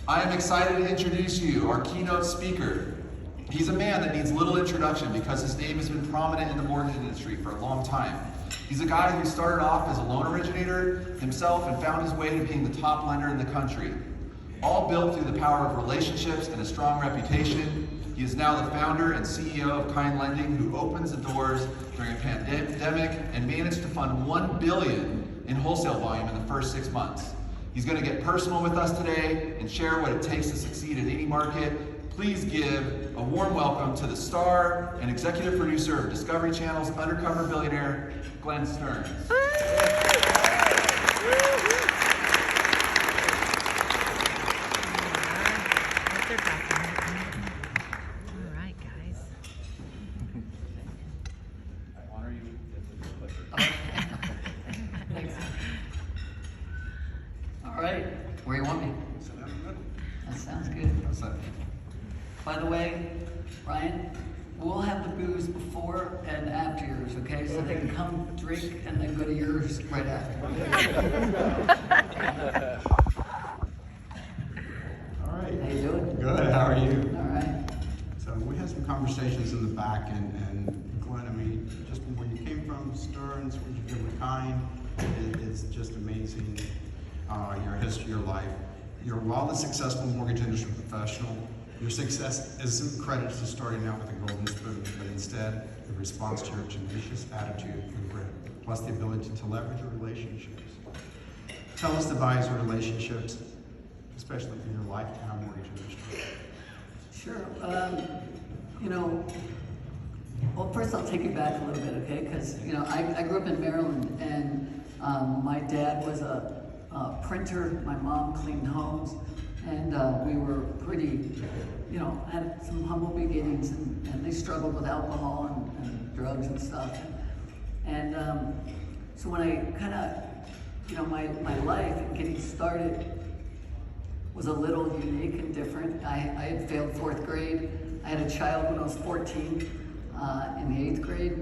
I am excited to introduce you our keynote speaker. He's a man that needs little introduction because his name has been prominent in the mortgage industry for a long time. He's a guy who started off as a loan originator himself and found his way to being the top lender in the country. All built through the power of relationships and a strong reputation. He is now the founder and CEO of Kind Lending, who opens the doors during a pandemic and managed to fund $1 billion in wholesale volume in the first 6 months. He's going to get personal with us today and share what it takes to succeed in any market. Please give a warm welcome to the star and executive producer of Discovery Channel's Undercover Billionaire, Glenn Stearns. Where you want me? That sounds good. By the way, Ryan, we'll have the booze before and after yours, okay? So they can come drink and then go to yours right after. All right. How you doing? Good. How are you? All right. So we had some conversations in the back, and Glenn, I mean, just where you came from, Stearns, what you did with Kind, it's just amazing. Your history, your life. You're a wildly successful mortgage industry professional. Your success isn't credited to starting out with a golden spoon, but instead a response to your tenacious attitude and grit, plus the ability to leverage your relationships. Tell us the values of relationships, especially in your life and our mortgage industry. Sure. Well, first I'll take you back a little bit, okay? Because, I grew up in Maryland, and my dad was a printer. My mom cleaned homes, and we were pretty, had some humble beginnings, and they struggled with alcohol and drugs and stuff. And so when I kind of, my life and getting started was a little unique and different. I had failed 4th grade. I had a child when I was 14 in the 8th grade,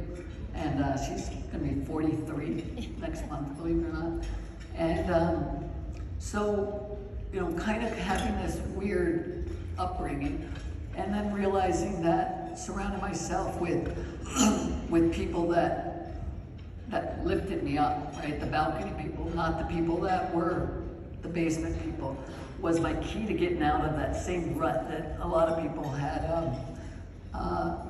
and she's gonna be 43 next month, believe it or not. And so, kind of having this weird upbringing, and then realizing that surrounding myself with people that lifted me up, right? The balcony people, not the people that were the basement people, was my key to getting out of that same rut that a lot of people had,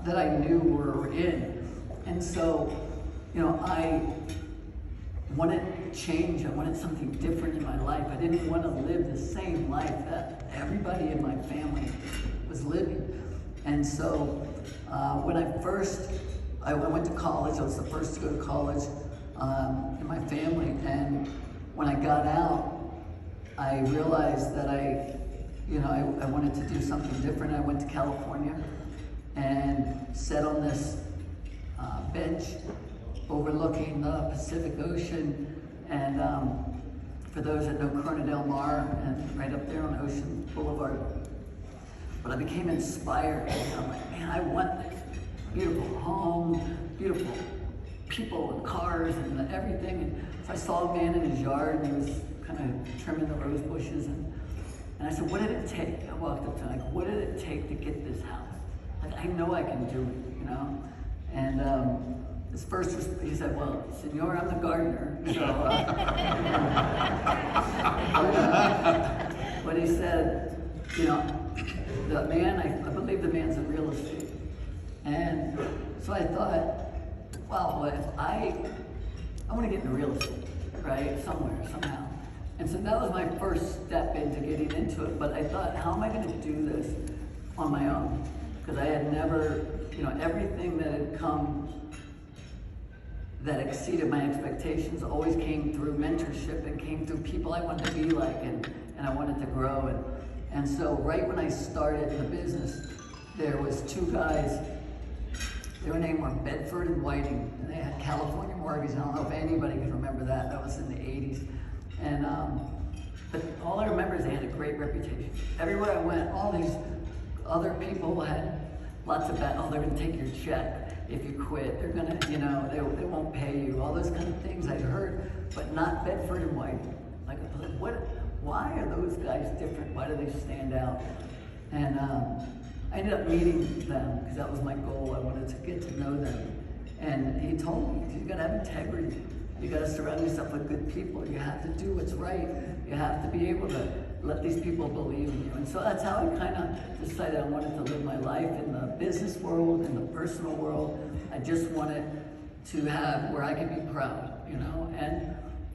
that I knew were in. And so, I wanted change. I wanted something different in my life. I didn't want to live the same life that everybody in my family was living. And so when I went to college. I was the first to go to college in my family. And when I got out, I realized that I wanted to do something different. I went to California and sat on this bench overlooking the Pacific Ocean, and for those that know Corona del Mar, and right up there on Ocean Boulevard. But I became inspired, and I'm like, man, I want this. Beautiful home, beautiful people and cars and everything. And so I saw a man in his yard, and he was kind of trimming the rose bushes, and I said, what did it take? I walked up to him, like, what did it take to get this house? Like, I know I can do it, And his first, he said, well, senor, I'm the gardener. So, but he said, the man, I believe the man's in real estate. And so I thought, wow, well, if I want to get into real estate, right, somewhere, somehow. And so that was my first step into getting into it. But I thought, how am I going to do this on my own? Because I had never, everything that had come that exceeded my expectations always came through mentorship and came through people I wanted to be like, and I wanted to grow. And so right when I started the business, there was 2 guys. Their name were Bedford and Whiting, and they had California Mortgage. I don't know if anybody can remember that. That was in the 80s. And but all I remember is they had a great reputation. Everywhere I went, all these other people had lots of they're gonna take your check if you quit. They're gonna, they won't pay you. All those kind of things I heard, but not Bedford and Whiting. Like, why are those guys different? Why do they stand out? And I ended up meeting them because that was my goal. I wanted to get to know them. And he told me, you gotta have integrity. You gotta surround yourself with good people. You have to do what's right. You have to be able to let these people believe in you. And so that's how I kind of decided I wanted to live my life in the business world, in the personal world. I just wanted to have where I could be proud, you know?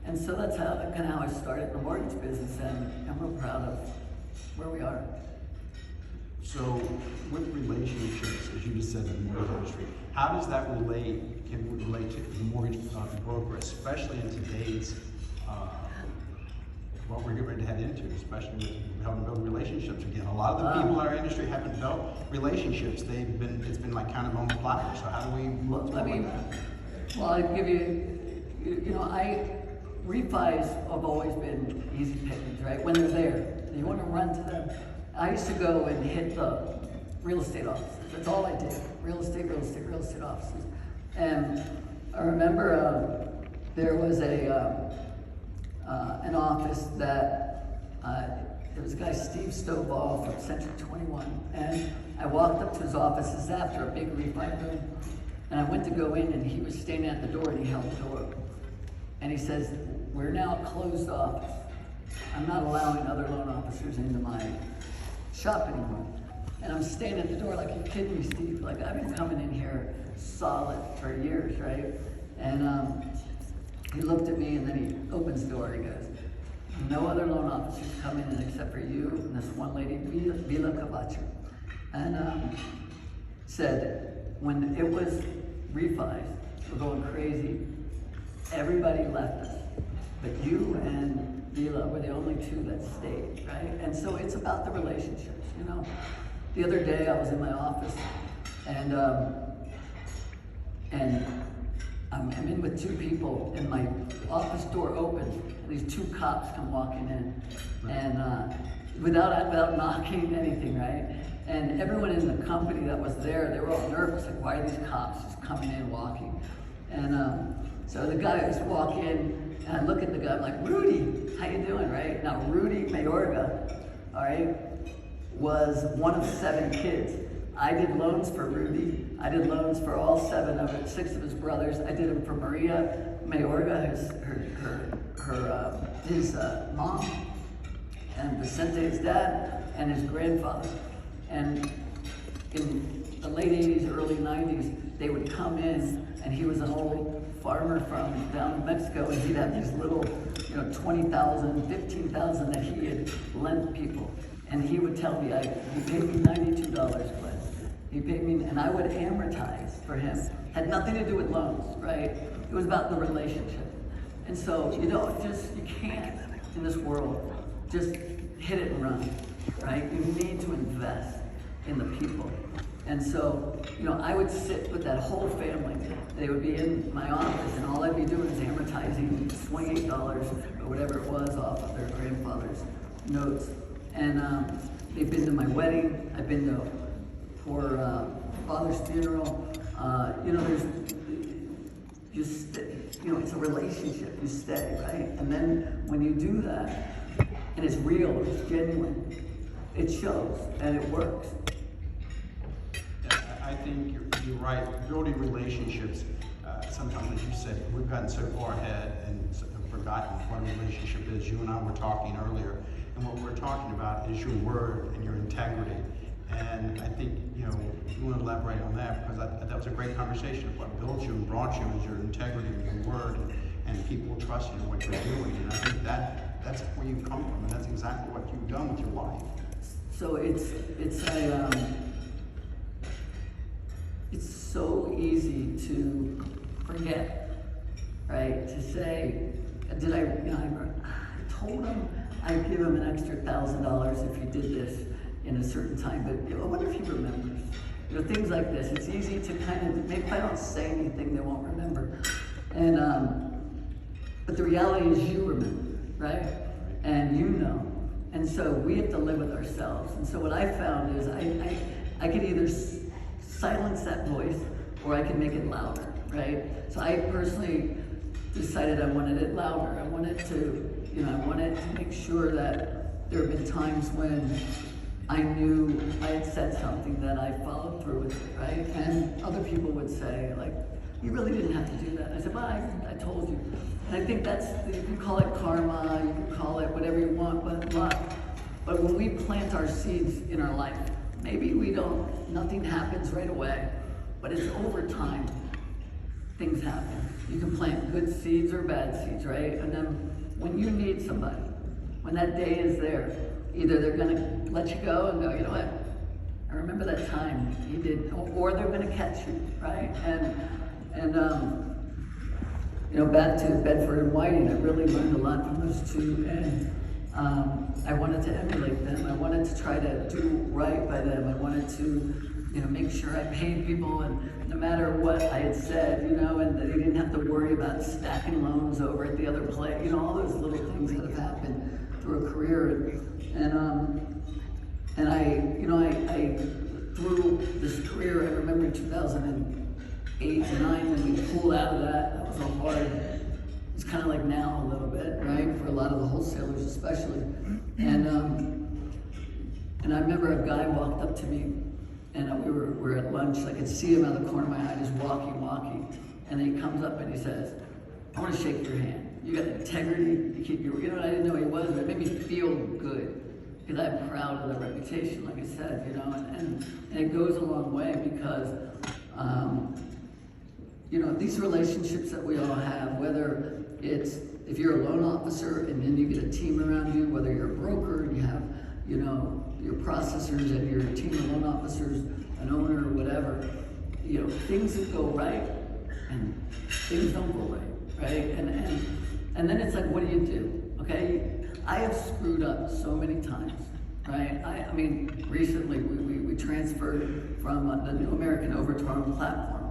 And so that's kind of how I started the mortgage business, and I'm real proud of where we are. So with relationships, as you just said, in the mortgage industry, how does that can relate to the mortgage broker, especially in today's, what we're getting ready to head into, especially with helping build relationships again. A lot of the people in our industry haven't built relationships. It's been like kind of on the platter. So how do we move forward? Well, I give you, refis have always been easy pickings, right? When they're there, you want to run to them. I used to go and hit the real estate offices. That's all I did. Real estate offices. And I remember there was an office that there was a guy, Steve Stovall from Century 21, and I walked up to his offices after a big refi boom, and I went to go in, and he was standing at the door, and he held the door open. And he says, "We're now a closed office. I'm not allowing other loan officers into my shop anymore." And I'm standing at the door like, "You're kidding me, Steve? Like, I've been coming in here solid for years, right?" And he looked at me, and then he opens the door, and he goes, "No other loan officers come in except for you and this one lady, Vila Cavacho." And said, when it was refis, we're going crazy, everybody left us, but you and Vila were the only two that stayed, right? And so it's about the relationships, you know. The other day I was in my office, and I'm in with two people, and my office door opens, and these two cops come walking in, and without knocking anything, right? And everyone in the company that was there, they were all nervous, like, why are these cops just coming in, walking? And so the guys walk in, and I look at the guy, I'm like, "Rudy, how you doing?" Right? Now, Rudy Mayorga, all right, was one of 7 kids. I did loans for Rudy. I did loans for all 6 of his brothers. I did them for Maria Mayorga, his mom, and Vicente, his dad, and his grandfather. And in the late 80s, early 90s, they would come in, and he was an old farmer from down in Mexico, and he'd have these little, $20,000, $15,000 that he had lent people. And he would tell me, he paid me $92, Glenn. He paid me, and I would amortize for him. Had nothing to do with loans, right? It was about the relationship. And so, you can't, in this world, just hit it and run, right? You need to invest in the people. And so, I would sit with that whole family. They would be in my office, and all I'd be doing is amortizing $28 or whatever it was off of their grandfather's notes. And they've been to my wedding. I've been to for father's funeral. It's a relationship. You stay, right? And then when you do that, and it's real, it's genuine, it shows and it works. Yeah, I think you're right. Building relationships. Sometimes, as you said, we've gotten so far ahead and forgotten what a relationship is. You and I were talking earlier, and what we're talking about is your word and your integrity. And I think, you want to elaborate on that, because that was a great conversation. What built you and brought you is your integrity and your word, and people trust you in what you're doing. And I think that's where you come from, and that's exactly what you've done with your life. So it's so easy to forget, right? To say, did I told him I'd give him an extra $1,000 if he did this in a certain time, but I wonder if he remembers. Things like this. It's easy to kind of, maybe if I don't say anything, they won't remember. And but the reality is you remember, right? And you know. And so we have to live with ourselves. And so what I found is I could either silence that voice, or I can make it louder, right? So I personally decided I wanted it louder. I wanted to, You know, I wanted to make sure that there have been times when I knew I had said something that I followed through with it, right? And other people would say, like, you really didn't have to do that. I said, well, I told you. And I think that's, you can call it karma, you can call it whatever you want, but luck. But when we plant our seeds in our life, maybe nothing happens right away, but it's over time, things happen. You can plant good seeds or bad seeds, right? And then when you need somebody, when that day is there, either they're gonna let you go and go, you know what, I remember that time you did, or they're gonna catch you, right? And you know, back to Bedford and Whiting, I really learned a lot from those two, and I wanted to emulate them. I wanted to try to do right by them. I wanted to, you know, make sure I paid people, and no matter what I had said, you know, and that they didn't have to worry about stacking loans over at the other place, you know, all those little things that have happened through a career. And I through this career, I remember in 2008, 9, when we pulled out of that was all hard. It's kind of like now a little bit, right? For a lot of the wholesalers especially. And I remember a guy walked up to me, and we were at lunch. I could see him out of the corner of my eye, just walking. And then he comes up and he says, I want to shake your hand. You got integrity, you keep your, you know, I didn't know who he was, but it made me feel good. Because I'm proud of the reputation, like I said, you know, and it goes a long way because, you know, these relationships that we all have, whether it's, if you're a loan officer and then you get a team around you, whether you're a broker and you have, you know, your processors and your team of loan officers, an owner or whatever, you know, things that go right and things don't go right, right? And then it's like, what do? Okay? I have screwed up so many times, right? I mean, recently we transferred from the New American over to our own platform.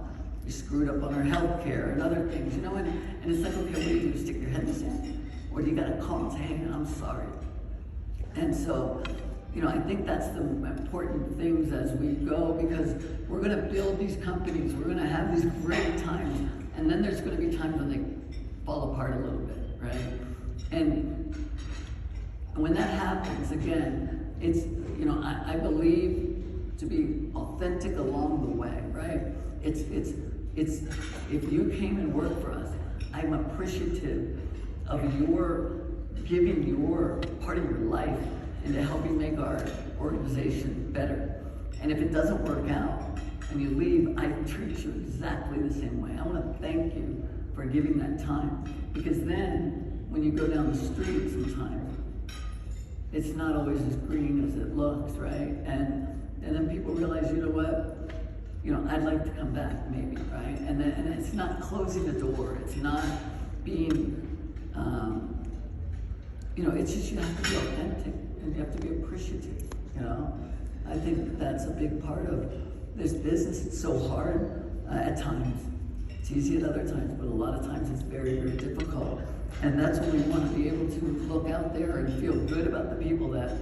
We screwed up on our healthcare and other things, you know, and it's like, okay, what do you do? Stick your head in the sand? Or do you gotta call and say, hey, man, I'm sorry? And so, you know, I think that's the important things as we go, because we're gonna build these companies, we're gonna have these great times, and then there's gonna be times when they fall apart a little bit, right? And when that happens, again, it's, you know, I believe to be authentic along the way, right? It's, if you came and worked for us, I'm appreciative of your giving your part of your life into helping make our organization better. And if it doesn't work out and you leave, I treat you exactly the same way. I want to thank you for giving that time, because then when you go down the street sometimes, it's not always as green as it looks, right? And then people realize, you know what? You know, I'd like to come back, maybe, right? And it's not closing the door. It's not being, you know, it's just you have to be authentic and you have to be appreciative, you know? I think that's a big part of this business. It's so hard at times. It's easy at other times, but a lot of times it's very, very difficult. And that's when we want to be able to look out there and feel good about the people that,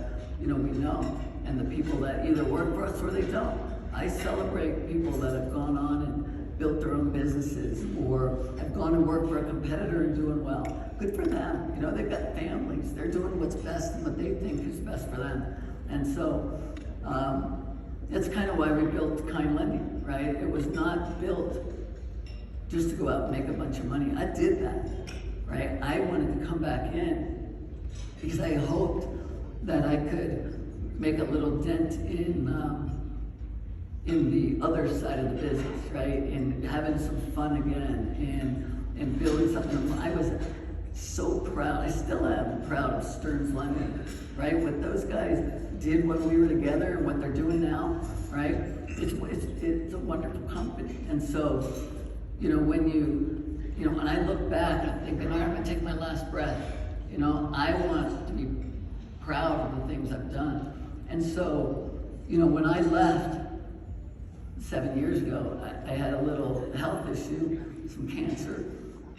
you know, we know, and the people that either work for us or they don't. I celebrate people that have gone on and built their own businesses, or have gone and worked for a competitor and doing well. Good for them. You know, they've got families. They're doing what's best and what they think is best for them. And so, that's kind of why we built Kind Lending, right? It was not built just to go out and make a bunch of money. I did that, right? I wanted to come back in because I hoped that I could make a little dent in the other side of the business, right? And having some fun again, and building something. I was so proud, I still am proud of Stearns Lending, right? What those guys did when we were together and what they're doing now, right? It's a wonderful company. And so, you know, when when I look back, I'm thinking, all right, I'm gonna take my last breath. You know, I want to be proud of the things I've done. And so, you know, when I left 7 years ago, I had a little health issue, some cancer,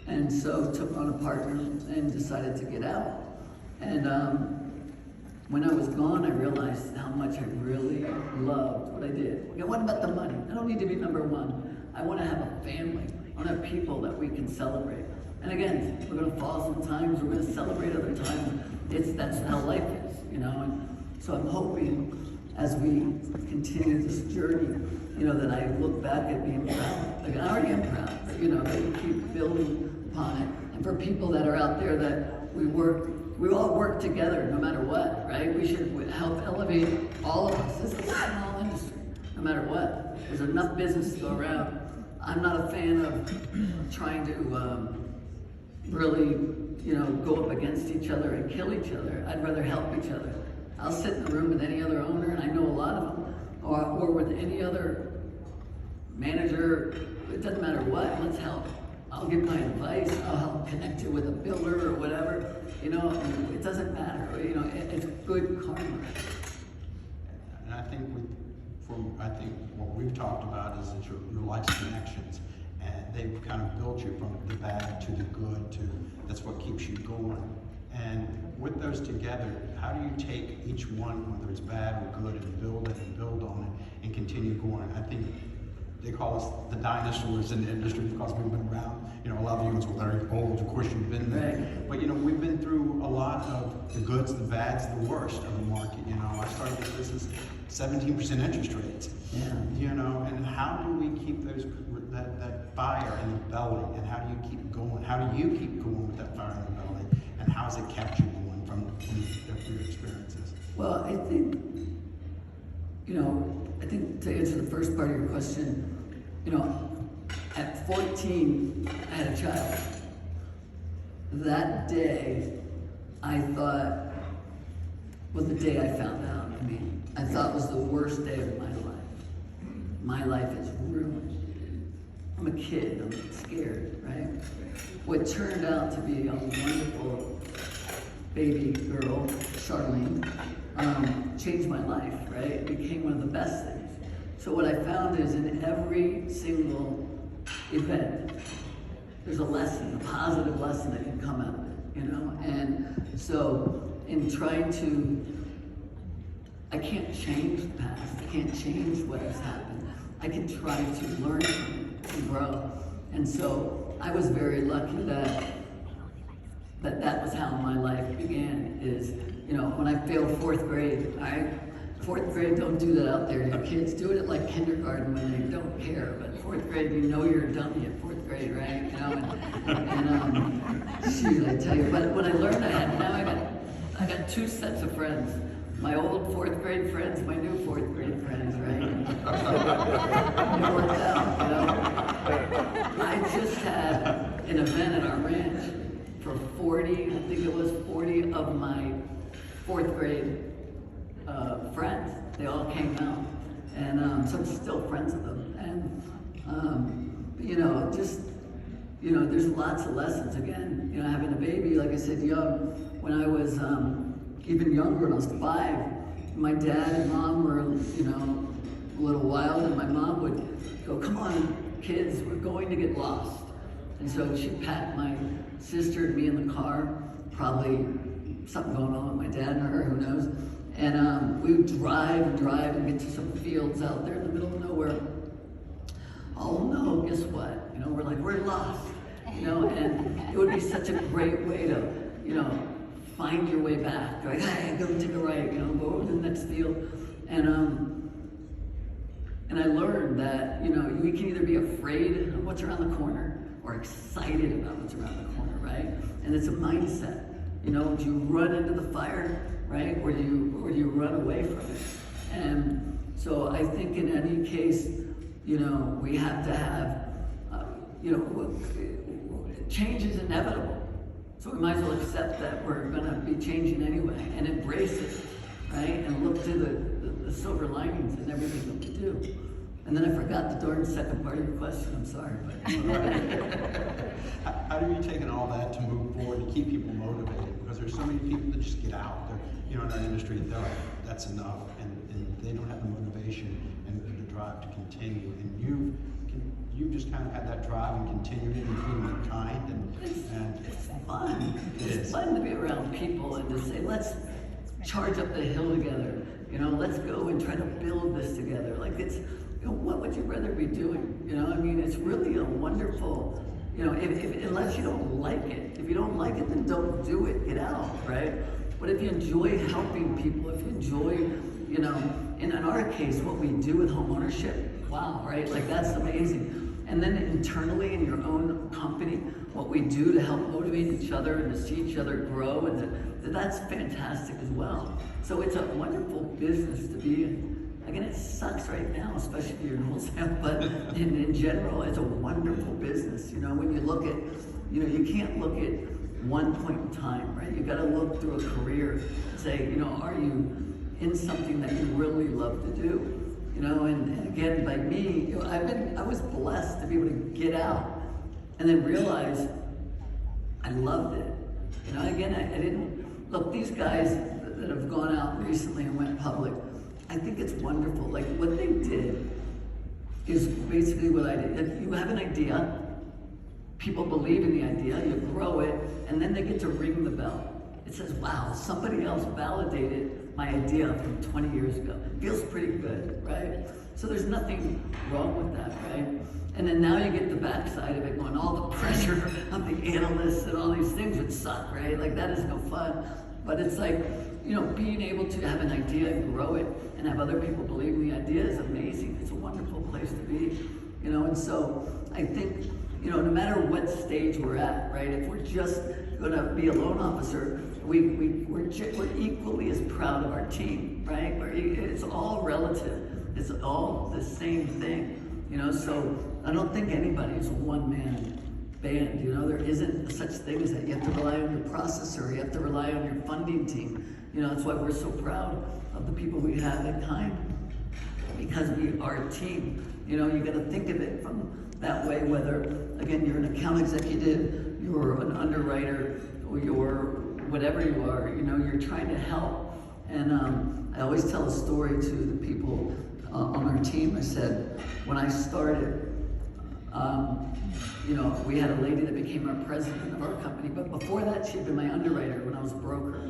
and so took on a partner and decided to get out. And when I was gone, I realized how much I really loved what I did. You know, what about the money? I don't need to be number one. I want to have a family. I want to have people that we can celebrate. And again, we're gonna fall sometimes, we're gonna celebrate other times. That's how life is, you know? And so I'm hoping as we continue this journey, you know, that I look back at being proud. Like, I already am proud, but you know, that we keep building upon it. And for people that are out there that we all work together no matter what, right? We should help elevate all of us. This is a small industry, no matter what. There's enough business to go around. I'm not a fan of trying to really, you know, go up against each other and kill each other. I'd rather help each other. I'll sit in the room with any other owner, and I know a lot of them, or with any other manager. It doesn't matter what, let's help. I'll give my advice, I'll help connect you with a builder or whatever, you know, it doesn't matter, you know, it's good karma. And I think what we've talked about is that your life's connections, and they've kind of built you from the bad to the good to, that's what keeps you going. And with those together, how do you take each one, whether it's bad or good, and build it and build on it and continue going? I think they call us the dinosaurs in the industry because we've been around. You know, a lot of you guys are very old, of course you've been there. Right. But you know, we've been through a lot of the goods, the bads, the worst of the market. You know, I started this business 17% interest rates. Yeah. You know, and how do we keep that fire in the belly, and how do you keep going? How do you keep going with that fire in the belly, and how has it kept you going from your experiences? Well, I think, you know, to answer the first part of your question, you know, at 14, I had a child. That day, I thought, was the day I found out. I mean, I thought was the worst day of my life. My life is ruined. I'm a kid, I'm scared, right? What turned out to be a wonderful baby girl, Charlene, changed my life, right? It became one of the best things. So what I found is in every single event, there's a lesson, a positive lesson that can come out of it, you know? And so in trying to, I can't change the past, I can't change what has happened. I can try to learn from it and grow. And so I was very lucky that was how my life began, is, you know, when I failed 4th grade, fourth grade, don't do that out there. Your kids do it at like kindergarten when they don't care, but 4th grade, you know you're a dummy at 4th grade, right? You know, shoot, I tell you. But when I learned I got 2 sets of friends. My old 4th grade friends, my new 4th grade friends, right? It worked out, you know? I just had an event at our ranch for 40, I think it was 40 of my 4th grade friends. They all came out, and so I'm still friends with them. And you know, just, you know, there's lots of lessons. Again, you know, having a baby, like I said, young. When I was even younger, when I was 5, my dad and mom were, you know, a little wild, and my mom would go, "Come on, kids, we're going to get lost." And so she'd pack my sister and me in the car, probably something going on with my dad and her, who knows. And we would drive and get to some fields out there in the middle of nowhere. Oh no, guess what? You know, we're lost. You know, and it would be such a great way to, you know, find your way back. Like, hey, go take a right, you know, go over to the next field. And I learned that, you know, we can either be afraid of what's around the corner or excited about what's around the corner, right? And it's a mindset. You know, do you run into the fire, right? Or do you run away from it? And so I think in any case, you know, we have to have, you know, change is inevitable. So we might as well accept that we're gonna be changing anyway and embrace it, right? And look to the silver linings in everything that we do. And then I forgot the darn second part of your question, I'm sorry. How do you take in all that to move forward, to keep people motivated? Because there's so many people that just get out. They're, you know, in our industry, they're like, that's enough, and they don't have the motivation and the drive to continue. And you've just kind of had that drive and continued it and being kind and it's fun. It's fun to be around people and to say, let's charge up the hill together. You know, let's go and try to build this together. Like, it's, you know, what would you rather be doing? You know, I mean, it's really a wonderful, unless you don't like it. If you don't like it, then don't do it. Get out, right? But if you enjoy helping people, if you enjoy, in our case, what we do with home ownership, wow, right? Like that's amazing. And then internally in your own company, what we do to help motivate each other and to see each other grow, and that's fantastic as well. So it's a wonderful business to be in. Again, it sucks right now, especially if you're in wholesale, but in general, it's a wonderful business. When you look at, you can't look at one point in time, right? You got to look through a career and say, are you in something that you really love to do? And again, by me, I was blessed to be able to get out and then realize I loved it. Again, I didn't, look, these guys that have gone out recently and went public, I think it's wonderful. Like what they did is basically what I did. If you have an idea, people believe in the idea, you grow it, and then they get to ring the bell. It says, wow, somebody else validated my idea from 20 years ago. Feels pretty good, right? So there's nothing wrong with that, right? And then now you get the backside of it going, all the pressure of the analysts and all these things would suck, right? Like that is no fun. But it's like, being able to have an idea and grow it and have other people believe in the idea is amazing. It's a wonderful place to be, and so I think, no matter what stage we're at, right? If we're just gonna be a loan officer, we're equally as proud of our team, right? It's all relative. It's all the same thing, so I don't think anybody's a one-man band, there isn't such thing as that. You have to rely on your processor, you have to rely on your funding team. That's why we're so proud of the people we have at Kind, because we are a team. You gotta think of it from that way, whether, again, you're an account executive, you're an underwriter, or you're whatever you are, you're trying to help. And I always tell a story to the people on our team. I said, when I started, we had a lady that became our president of our company, but before that, she'd been my underwriter when I was a broker.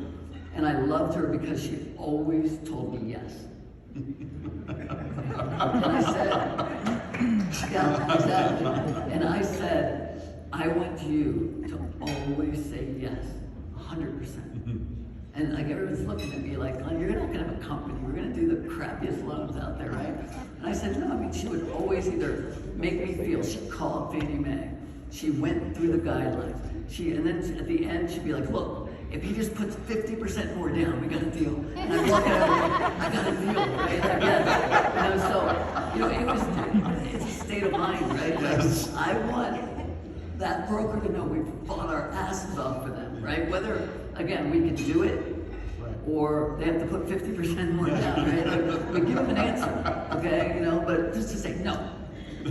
And I loved her because she always told me yes. And I said, yeah, exactly. And I said, I want you to always say yes, 100%. And like everyone's looking at me like, oh, you're not gonna have a company, we're gonna do the crappiest loans out there, right? And I said, no, she would always either make me feel, she called Fannie Mae, she went through the guidelines, and then at the end she'd be like, look, if he just puts 50% more down, we got a deal. And I look at her, I got a deal, right? I guess. So, it's a state of mind, right? Yes. I want that broker to know we've fought our asses off for them, right? Whether, again, we can do it, or they have to put 50% more down, right? Like, we give them an answer, okay? But just to say, no,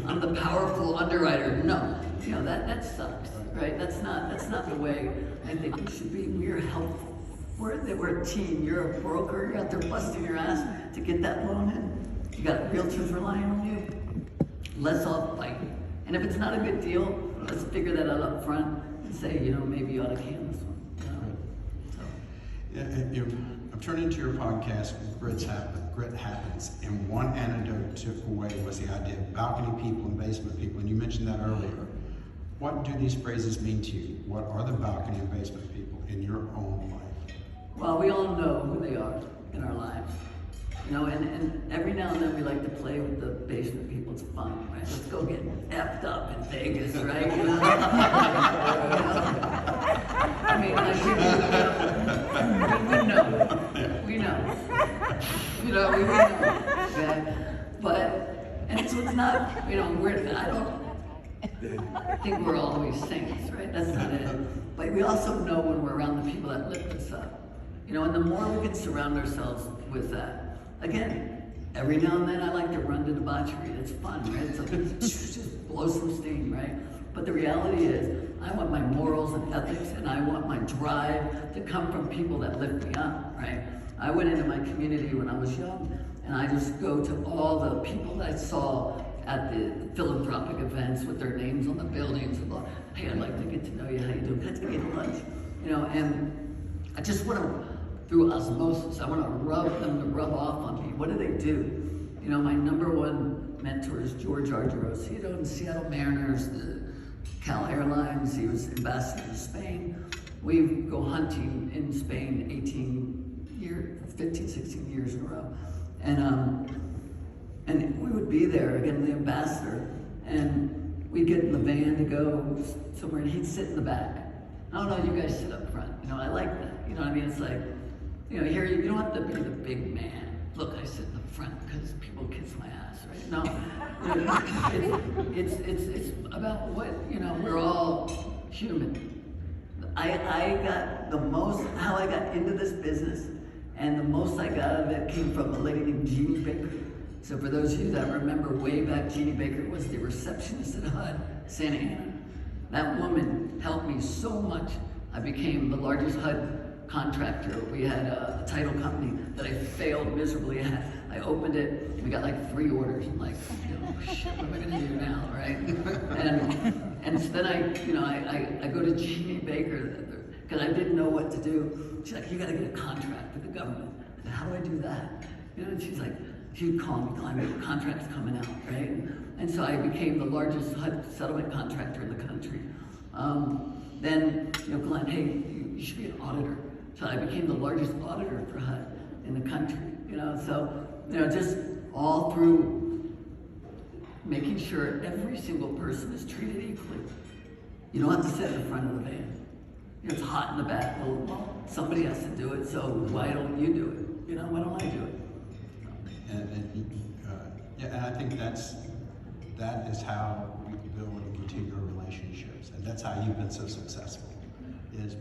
I'm the powerful underwriter, no. That sucks, right? That's not the way I think we should be. We're helpful. We're a team. You're a broker. You're out there busting your ass to get that loan in. You got realtors relying on you. Let's all fight. And if it's not a good deal, let's figure that out up front and say, maybe you ought to can this one. Yeah, I'm turning to your podcast, Grit Happens, and one anecdote took away was the idea of balcony people and basement people, and you mentioned that earlier. What do these phrases mean to you? What are the balcony and basement people in your own life? Well, we all know who they are in our lives. And every now and then we like to play with the basement people. It's fun, right? Let's go get effed up in Vegas, right? I mean, we know. We know, okay? But, and so it's not, I think we're always saints, right? That's not it. But we also know when we're around the people that lift us up. And the more we can surround ourselves with that. Again, every now and then I like to run to debauchery. It's fun, right? It's like, just blow some steam, right? But the reality is, I want my morals and ethics, and I want my drive to come from people that lift me up, right? I went into my community when I was young, and I just go to all the people that I saw at the philanthropic events with their names on the buildings. And go, hey, I'd like to get to know you. How you doing? Can I take you to lunch? And I just want to, through osmosis, I want to rub them to rub off on me. What do they do? My number one mentor is George Argyros. In Seattle Mariners, the Cal Airlines. He was ambassador to Spain. We go hunting in Spain 15, 16 years in a row. And we would be there, again, the ambassador, and we'd get in the van to go somewhere, and he'd sit in the back. I don't know, you guys sit up front. You know, I like that. You know what I mean? It's like, you know, here you don't have to be the big man. Look, I sit in the front because people kiss my ass, right? No, it's about what, you know, we're all human. I got the most, how I got into this business, and the most I got out of it came from a lady named Jeannie Baker. So for those of you that remember way back, Jeannie Baker was the receptionist at HUD Santa Ana. That woman helped me so much. I became the largest HUD contractor. We had a title company that I failed miserably at. I opened it, and we got like 3 orders. I'm like, oh shit, what am I gonna do now, right? And so then I go to Jeannie Baker, because I didn't know what to do. She's like, you gotta get a contract with the government. I said, how do I do that? You know, and she's like, she'd call me, Glenn, contract's coming out, right? And so I became the largest HUD settlement contractor in the country. Then, you know, Glenn, hey, you should be an auditor. So I became the largest auditor for HUD in the country, you know? So, you know, just all through making sure every single person is treated equally. You don't have to sit in the front of the van. You know, it's hot in the back. Well, somebody has to do it, so why don't you do it? You know, why don't I do it? And I think that is how we build and continue our relationships, and that's how you've been so successful. Is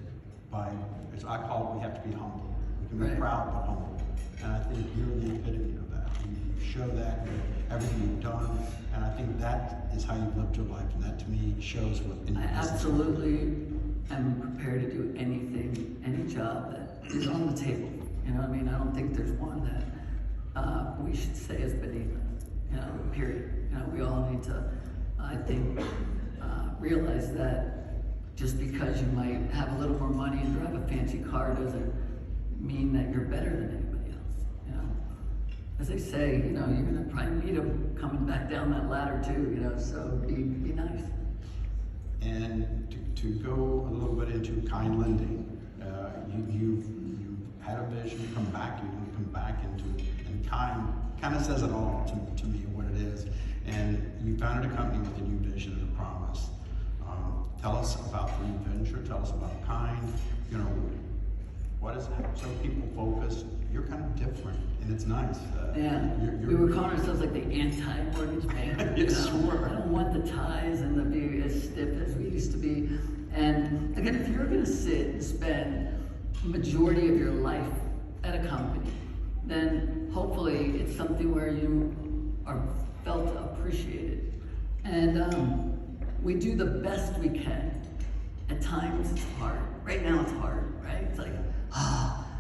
by, as I call it, we have to be humble. We can be Right. proud but humble, and I think you're the epitome of that. You show that with everything you've done, and I think that is how you've lived your life, and that to me shows what. In I your business. absolutely am prepared to do anything, any job that is on the table. You know what I mean? I don't think there's one that we should say is beneath us. You know, period. You know, we all need to, I think, realize that just because you might have a little more money and drive a fancy car doesn't mean that you're better than anybody else. You know, as they say, you know, you're gonna probably meet them coming back down that ladder too. You know, so be nice. And to go a little bit into kind lending, you had a vision to come back. You're going to come back into, and kind of says it all to me what it is. And you founded a company with a new vision and a promise. Tell us about the new venture. Tell us about Kind. You know, what is it? So people focus. You're kind of different, and it's nice. Yeah, we were calling ourselves like the anti-mortgage bank. Yes, you know? sure. I don't want the ties and the be as stiff as we used to be. And again, if you're gonna sit and spend the majority of your life at a company, then hopefully it's something where you are felt appreciated. And we do the best we can. At times it's hard. Right now it's hard, right? It's like,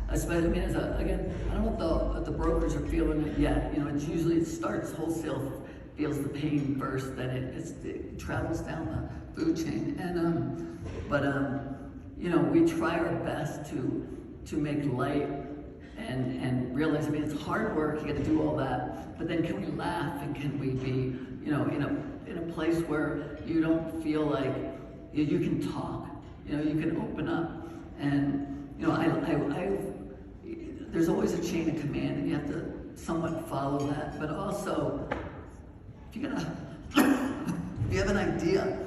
especially, I mean, again, I don't know if the brokers are feeling it yet. You know, it's usually, it starts wholesale, feels the pain first, then it travels down the food chain. And, you know, we try our best to make light and realize, I mean, it's hard work, you gotta do all that, but then can we laugh and can we be, you know, in a place where you don't feel like you can talk, you know, you can open up. And, you know, there's always a chain of command and you have to somewhat follow that, but also, if you have an idea,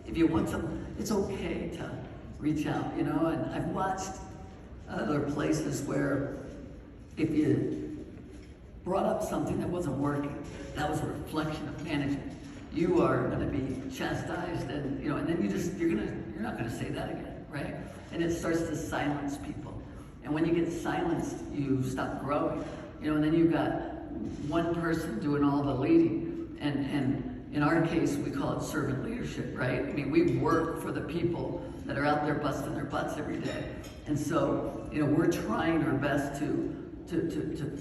if you want some, it's okay to reach out, you know. And I've watched other places where if you brought up something that wasn't working, that was a reflection of management. You are going to be chastised, and you know, and then you're not going to say that again, right? And it starts to silence people. And when you get silenced, you stop growing, you know. And then you've got one person doing all the leading, and in our case, we call it servant leadership, right? I mean, we work for the people that are out there busting their butts every day. And so, you know, we're trying our best to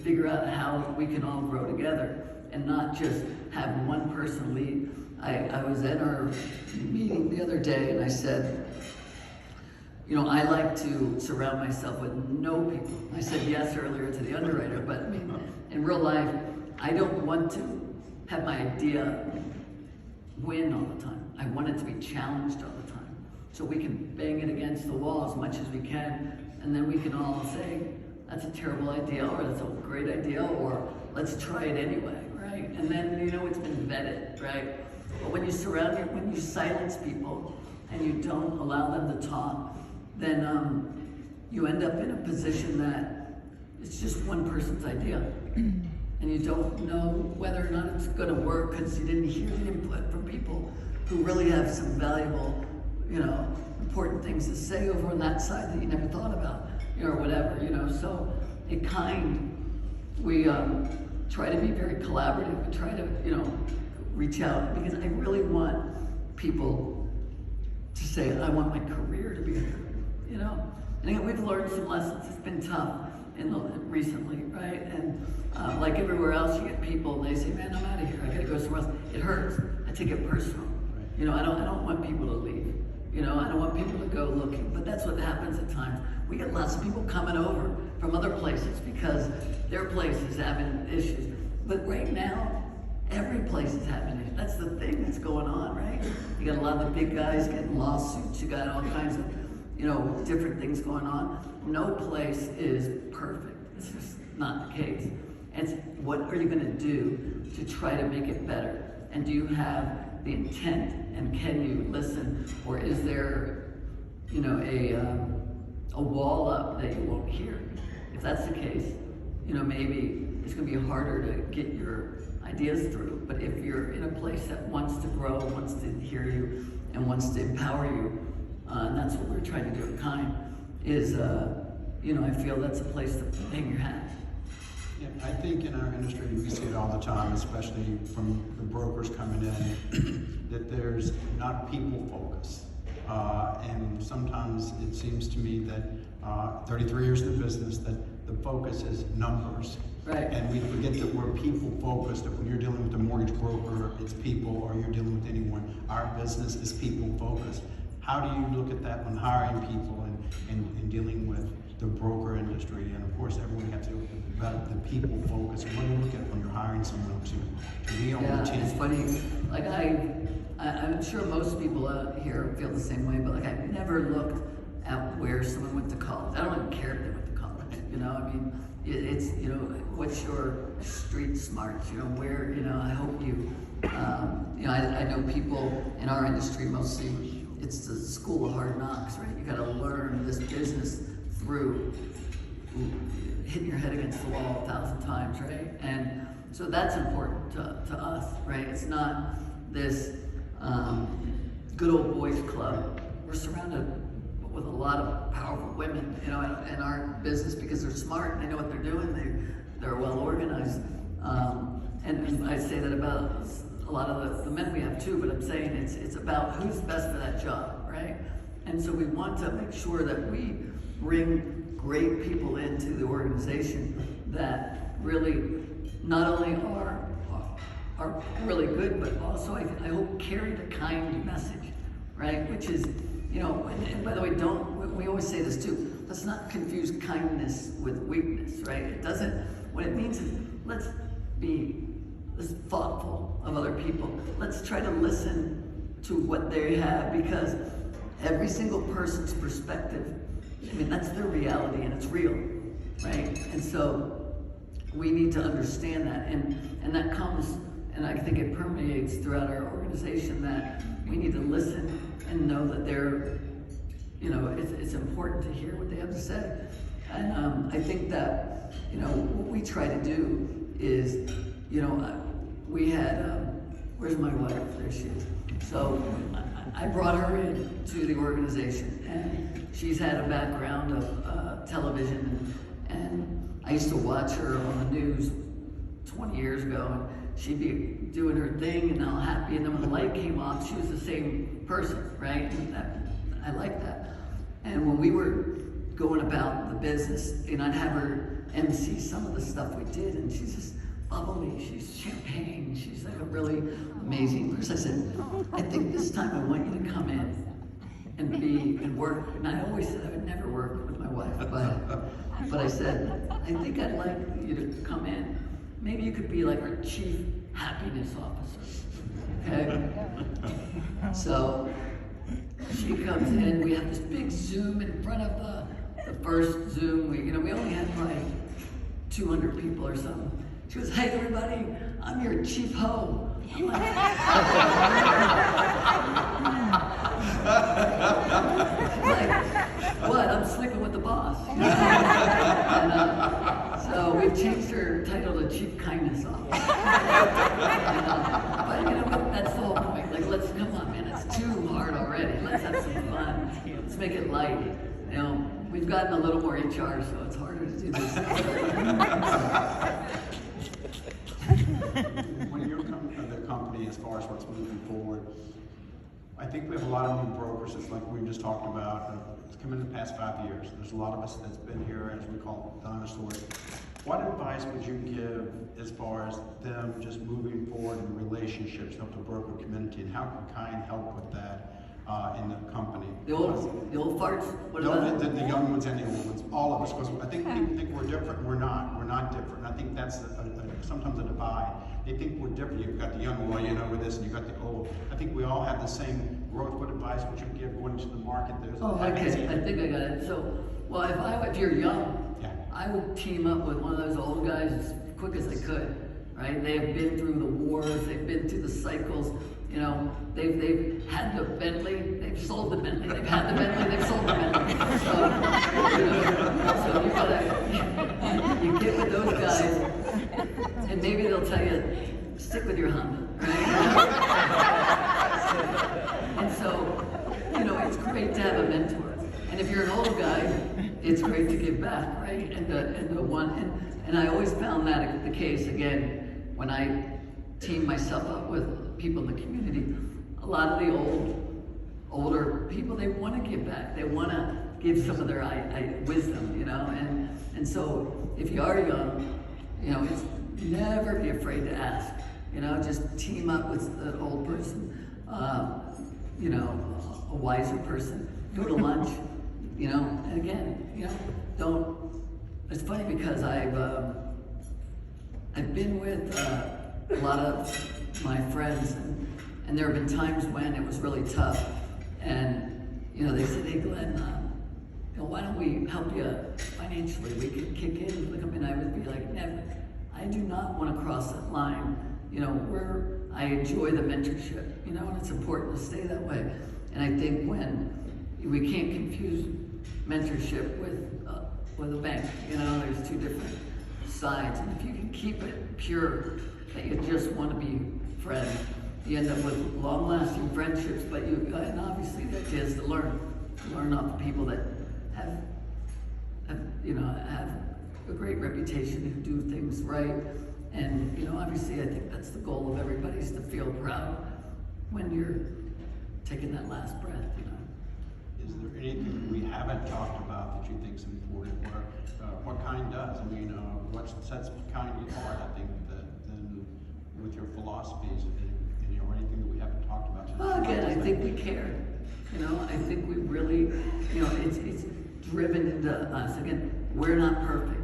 figure out how we can all grow together and not just have one person lead. I was at our meeting the other day and I said, you know, I like to surround myself with no people. I said yes earlier to the underwriter, but I mean, in real life, I don't want to have my idea win all the time. I want it to be challenged all the time. So we can bang it against the wall as much as we can, and then we can all say, that's a terrible idea, or that's a great idea, or let's try it anyway, right? And then, you know, it's been vetted, right? But when you when you silence people and you don't allow them to talk, then you end up in a position that it's just one person's idea. And you don't know whether or not it's gonna work because you didn't hear the input from people who really have some valuable, you know, important things to say over on that side that you never thought about, you know, or whatever, you know. So at Kind, we try to be very collaborative and try to, you know, reach out, because I really want people to say, I want my career to be here, you know. And again, we've learned some lessons. It's been tough recently, right? And like everywhere else, you get people and they say, man, I'm out of here. I gotta go somewhere else. It hurts. I take it personal. You know, I don't want people to leave. You know, I don't want people to go looking. But that's what happens at times. We get lots of people coming over from other places because their place is having issues. But right now, every place is having it. That's the thing that's going on, right? You got a lot of the big guys getting lawsuits. You got all kinds of, you know, different things going on. No place is perfect. It's just not the case. It's what are you going to do to try to make it better? And do you have the intent? And can you listen? Or is there, you know, a wall up that you won't hear? If that's the case, you know, maybe it's going to be harder to get your ideas through. But if you're in a place that wants to grow, wants to hear you, and wants to empower you, and that's what we're trying to do at Kind, is, you know, I feel that's a place to hang your hat. Yeah, I think in our industry, we see it all the time, especially from the brokers coming in, that there's not people focus. And sometimes it seems to me that 33 years in the business, that the focus is numbers. Right. And we forget that we're people focused, that when you're dealing with a mortgage broker, it's people, or you're dealing with anyone. Our business is people focused. How do you look at that when hiring people and dealing with the broker industry? And of course, everyone has to look at the people focus. What do you look at when you're hiring someone to be on the team? It's funny. Like I'm sure most people out here feel the same way, but like I've never looked at where someone went to college. I don't even care if they went to college. You know, I mean, it's, you know, what's your street smarts? You know, where, you know, I hope you, you know, I know people in our industry mostly. It's the school of hard knocks, right? You got to learn this business through hitting your head against the wall 1,000 times, right? And so that's important to us, right? It's not this good old boys club. We're surrounded with a lot of powerful women, you know, in our business because they're smart, they know what they're doing, they're well organized. And I say that about a lot of the men we have too, but I'm saying it's about who's best for that job, right? And so we want to make sure that we bring great people into the organization that really not only are really good, but also I hope carry the kind message, right? Which is, you know, and by the way, we always say this too, let's not confuse kindness with weakness, right? It doesn't, what it means is let's be thoughtful of other people. Let's try to listen to what they have, because every single person's perspective, I mean, that's their reality and it's real, right? And so we need to understand that, and that comes, and I think it permeates throughout our organization, that we need to listen and know that they're, you know, it's important to hear what they have to say. And I think that, you know, what we try to do is, you know, we had, where's my wife? There she is. So I brought her in to the organization, and she's had a background of television, and I used to watch her on the news 20 years ago, and she'd be doing her thing and all happy, and then when the light came off, she was the same person, right? And I like that. And when we were going about the business, and I'd have her MC some of the stuff we did, and she's just bubbly, she's champagne, she's like a really amazing person. I said, I think this time I want you to come in and work. And I always said I would never work with my wife, but I said, I think I'd like you to come in. Maybe you could be like our chief happiness officer. Okay? So she comes in, we have this big Zoom in front of the first Zoom. We only had like 200 people or something. She goes, "Hey everybody, I'm your chief hoe." I'm like, what? I'm sleeping with the boss. And, so we've changed her title to Chief Kindness Officer. But that's the whole point. Like, let's come on, man. It's too hard already. Let's have some fun. Let's make it light. We've gotten a little more HR, so it's harder to do this. When you're the company, as far as what's moving forward, I think we have a lot of new brokers. It's like we were just talking about. It's come in the past 5 years. There's a lot of us that's been here, as we call dinosaurs. What advice would you give as far as them just moving forward in relationships, help the broker community, and how can Kind help with that in the company? The old farts? What about the young ones and the old ones, all of us, because I think people think we're different. We're not. We're not different. And I think that's sometimes a divide. They think we're different. You've got the young, well, with this, and you've got the old. I think we all have the same growth. What advice would you give going to the market? Okay, I think I got it. So, well, if you're young, yeah. I would team up with one of those old guys as quick as I could, right? They have been through the wars, they've been through the cycles, they've had the Bentley, they've sold the Bentley, they've had the Bentley, they've sold the Bentley. So you get with those guys, and maybe they'll tell you, stick with your Honda, right? And so, it's great to have a mentor. And if you're an old guy, it's great to give back, right? And I always found that the case, again, when I team myself up with people in the community. A lot of the older people, they want to give back. They want to give some of their wisdom, and so if you are young, it's never be afraid to ask. Just team up with an old person, a wiser person. Go to lunch, and again, don't. It's funny because I've been with a lot of my friends, and there have been times when it was really tough, and they said, "Hey, Glenn, why don't we help you financially? We could kick in." And I would be like, "Never. I do not want to cross that line. I enjoy the mentorship, and it's important to stay that way." And I think when we can't confuse mentorship with a bank, there's two different sides. And if you can keep it pure, that you just want to be friends, you end up with long-lasting friendships. But and obviously the idea is to learn off the people that have a great reputation, who do things right. And obviously I think that's the goal of everybody, is to feel proud when you're taking that last breath. Is there anything we haven't talked about that you think is important, or what Kind does? What sets Kind apart? I think that with your philosophies, or anything that we haven't talked about. Well, again, I think we care. I think we really, it's driven into us. Again, we're not perfect.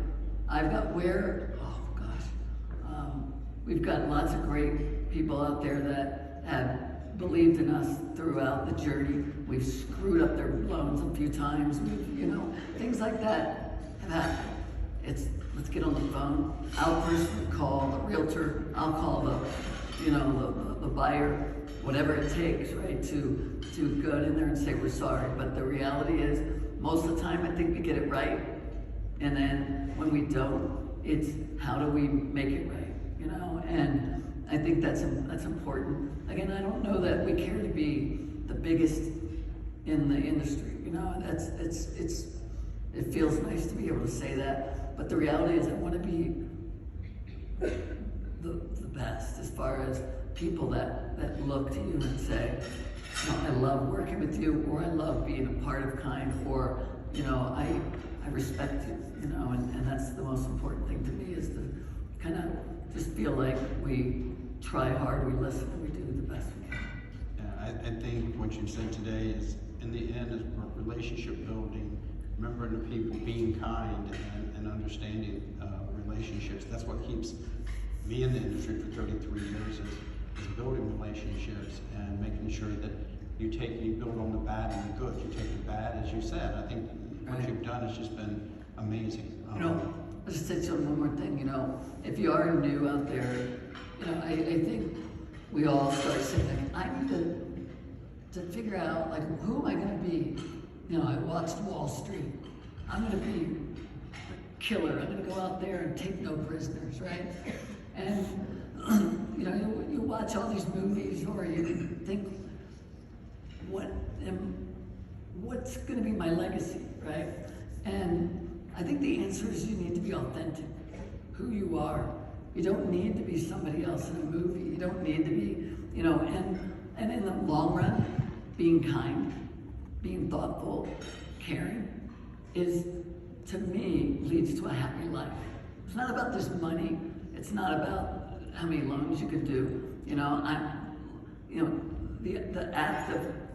We've got lots of great people out there that have believed in us throughout the journey. We've screwed up their loans a few times. Things like that have happened. Let's get on the phone. I'll personally call the realtor. I'll call the buyer, whatever it takes, right, to go in there and say we're sorry. But the reality is, most of the time, I think we get it right. And then when we don't, it's how do we make it right, And I think that's important. Again, I don't know that we care to be the biggest in the industry, it feels nice to be able to say that. But the reality is, I want to be the best, as far as people that look to you and say, I love working with you, or I love being a part of Kind, or I respect you, and that's the most important thing to me, is to kind of just feel like we try hard, we listen, and we do the best we can. Yeah, I think what you said today is, in the end, is relationship building, remembering the people, being kind, and understanding relationships. That's what keeps me in the industry for 33 years, is is building relationships and making sure that you build on the bad and the good. You take the bad, as you said. I think what you've done has just been amazing. You know, I'll just say one more thing, you know, if you are new out there, you know, I think we all start saying, I need to figure out, like, who am I going to be? You know, I watched Wall Street. I'm going to be a killer. I'm going to go out there and take no prisoners, right? And, you know, you watch all these movies, or you think, what's going to be my legacy, right? And I think the answer is you need to be authentic, who you are. You don't need to be somebody else in a movie. You don't need to be, you know, and in the long run, being kind, being thoughtful, caring, is, to me, leads to a happy life. It's not about this money. It's not about how many loans you can do. You know, the act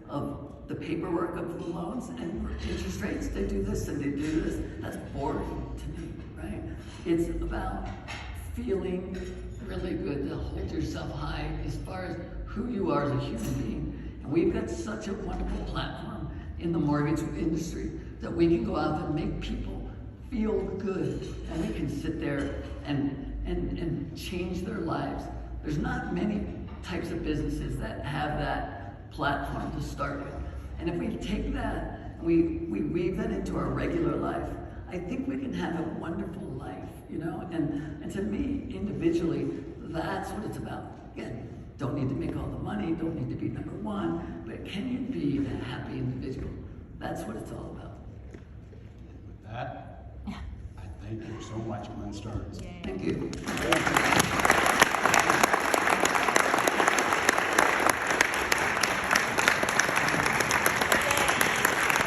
of the paperwork of the loans and interest rates, they do this and they do this, that's boring to me, right? It's about feeling really good to hold yourself high as far as who you are as a human being. And we've got such a wonderful platform in the mortgage industry that we can go out and make people feel good, and we can sit there and change their lives. There's not many types of businesses that have that platform to start with. And if we take that, and we weave that into our regular life, I think we can have a wonderful life, you know? And to me, individually, that's what it's about. Again, don't need to make all the money, don't need to be number one, but can you be a happy individual? That's what it's all about. With that, I thank you so much, Glenn Stearns. Thank you.